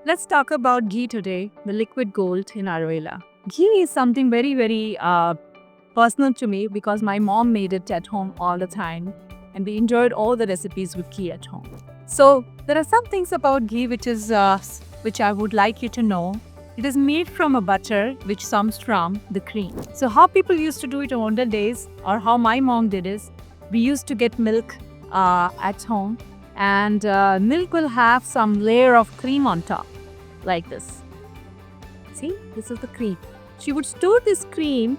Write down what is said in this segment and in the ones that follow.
Let's talk about ghee today, the liquid gold in Aroela. Ghee is something very personal to me because my mom made it at home all the time and we enjoyed all the recipes with ghee at home. So, there are some things about ghee which I would like you to know. It is made from a butter which comes from the cream. So, how people used to do it in older days, or how my mom did is, we used to get milk at home, and milk will have some layer of cream on top, like this. See, this is the cream. She would store this cream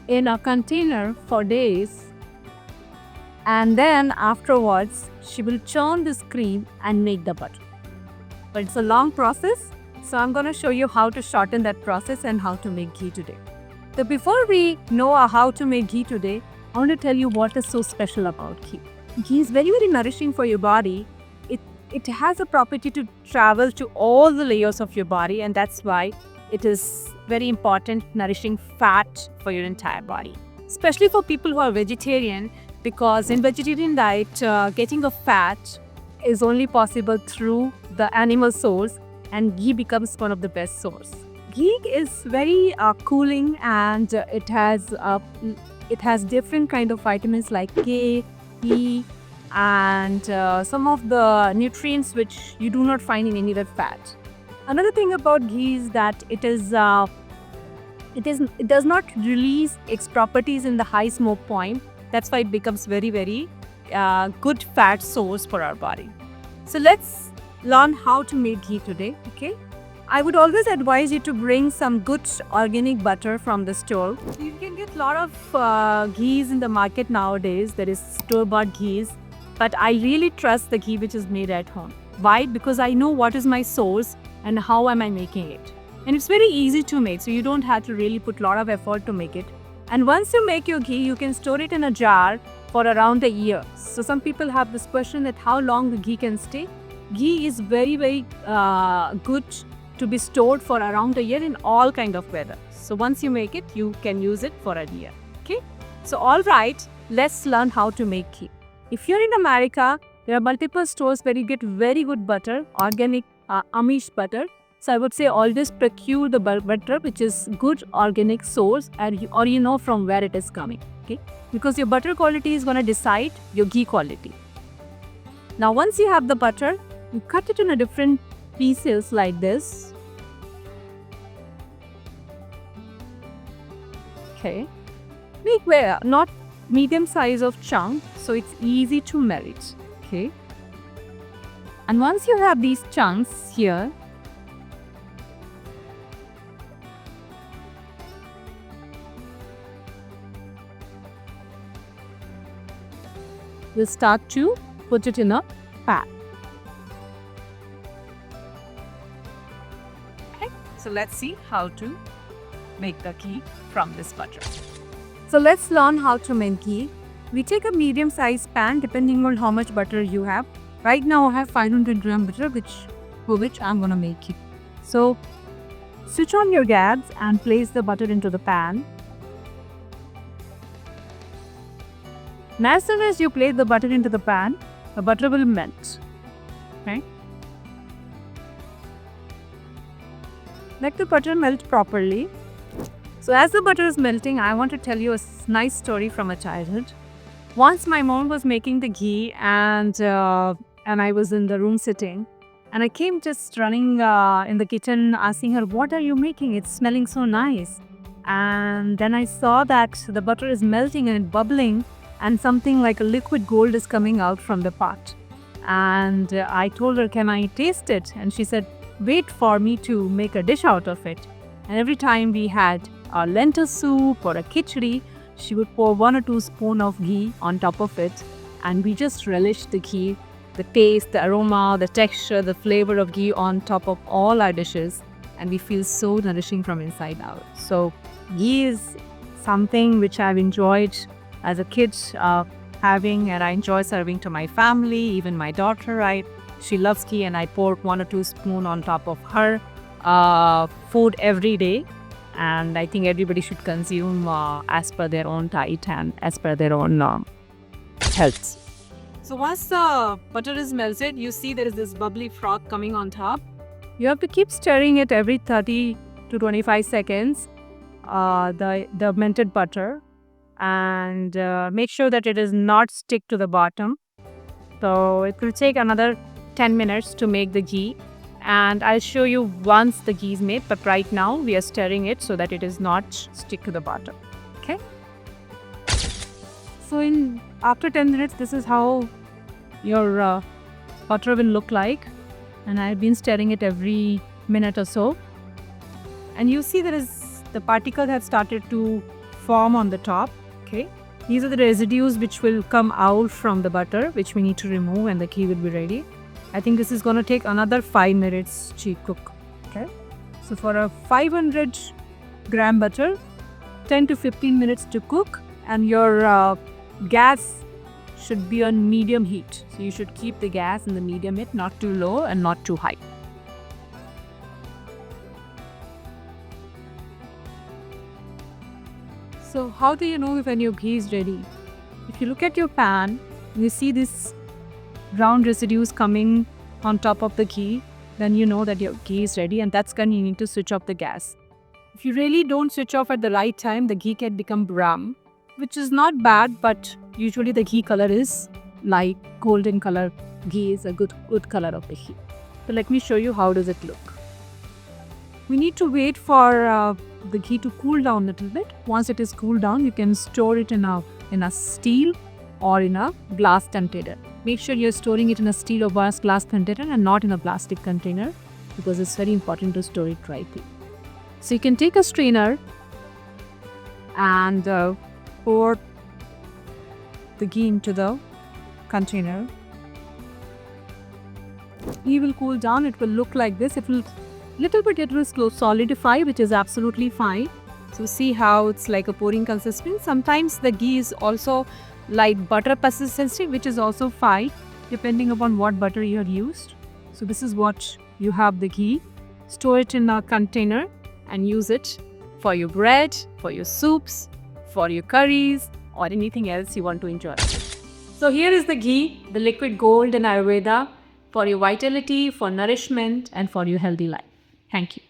in a container for days, and then afterwards she will churn this cream and make the butter. But it's a long process, so I'm going to show you how to shorten that process and how to make ghee today. So before we know how to make ghee today, I want to tell you what is so special about ghee. Ghee is very nourishing for your body. It has a property to travel to all the layers of your body, and that's why it is very important nourishing fat for your entire body. Especially for people who are vegetarian, because in vegetarian diet, getting a fat is only possible through the animal source, and ghee becomes one of the best source. Ghee is very cooling, and it has different kind of vitamins like K, E, and some of the nutrients which you do not find in any other fat. Another thing about ghee is that it does not release its properties in the high smoke point. That's why it becomes very good fat source for our body. So let's learn how to make ghee today. Okay, I would always advise you to bring some good organic butter from the store. You can get a lot of ghees in the market nowadays. There is store-bought ghees, but I really trust the ghee which is made at home. Why? Because I know what is my source and how am I making it. And it's very easy to make, so you don't have to really put a lot of effort to make it. And once you make your ghee, you can store it in a jar for around a year. So some people have this question that how long the ghee can stay. Ghee is very good to be stored for around a year in all kind of weather. So once you make it, you can use it for a year. Okay. So all right, let's learn how to make ghee. If you're in America, there are multiple stores where you get very good butter, organic Amish butter. So I would say always procure the butter which is good organic source, or you know from where it is coming. Okay, because your butter quality is going to decide your ghee quality. Now once you have the butter, you cut it in a different pieces like this. Okay, make not medium size of chunk, so it's easy to melt. Okay, and once you have these chunks here, we'll start to put it in a pan. Okay, so let's see how to make the ghee from this butter. So let's learn how to make ghee. We take a medium sized pan depending on how much butter you have. Right now I have 500 gram butter for which I'm gonna make ghee. So switch on your gas and place the butter into the pan. And as soon as you place the butter into the pan, the butter will melt. Okay? Let the butter melt properly. So as the butter is melting, I want to tell you a nice story from my childhood. Once my mom was making the ghee, and I was in the room sitting, and I came just running in the kitchen asking her, "What are you making? It's smelling so nice." And then I saw that the butter is melting and bubbling, and something like a liquid gold is coming out from the pot. And I told her, "Can I taste it?" And she said, "Wait for me to make a dish out of it." And every time we had a lentil soup or a khichdi, she would pour 1 or 2 spoons of ghee on top of it, and we just relished the ghee, the taste, the aroma, the texture, the flavor of ghee on top of all our dishes, and we feel so nourishing from inside out. So ghee is something which I've enjoyed as a kid having, and I enjoy serving to my family, even my daughter, right? She loves ghee, and I pour 1 or 2 spoons on top of her food every day. And I think everybody should consume as per their own diet and as per their own health. So once the butter is melted, you see there is this bubbly froth coming on top. You have to keep stirring it every 30 to 25 seconds, the melted butter, and make sure that it does not stick to the bottom. So it will take another 10 minutes to make the ghee, and I'll show you once the ghee is made, but right now we are stirring it so that it is not stick to the bottom. Okay. So after 10 minutes, this is how your butter will look like, and I've been stirring it every minute or so, and you see the particles have started to form on the top. Okay, these are the residues which will come out from the butter, which we need to remove, and the ghee will be ready. I think this is going to take another 5 minutes to cook. Okay, so for a 500 gram butter, 10 to 15 minutes to cook, and your gas should be on medium heat. So you should keep the gas in the medium heat, not too low and not too high. So how do you know when your ghee is ready? If you look at your pan, you see this brown residues coming on top of the ghee, then you know that your ghee is ready, and that's when you need to switch off the gas. If you really don't switch off at the right time, the ghee can become brown, which is not bad, but usually the ghee color is light golden color. Ghee is a good color of the ghee. So let me show you how does it look. We need to wait for the ghee to cool down a little bit. Once it is cooled down, you can store it in a steel or in a glass container. Make sure you're storing it in a steel or glass container and not in a plastic container, because it's very important to store it rightly. So you can take a strainer and pour the ghee into the container. Ghee will cool down. It will look like this. It will solidify, which is absolutely fine. So see how it's like a pouring consistency. Sometimes the ghee is also like butter consistency, which is also fine depending upon what butter you have used. So this is what you have the ghee. Store it in a container and use it for your bread, for your soups, for your curries, or anything else you want to enjoy. So here is the ghee, the liquid gold in Ayurveda, for your vitality, for nourishment, and for your healthy life. Thank you.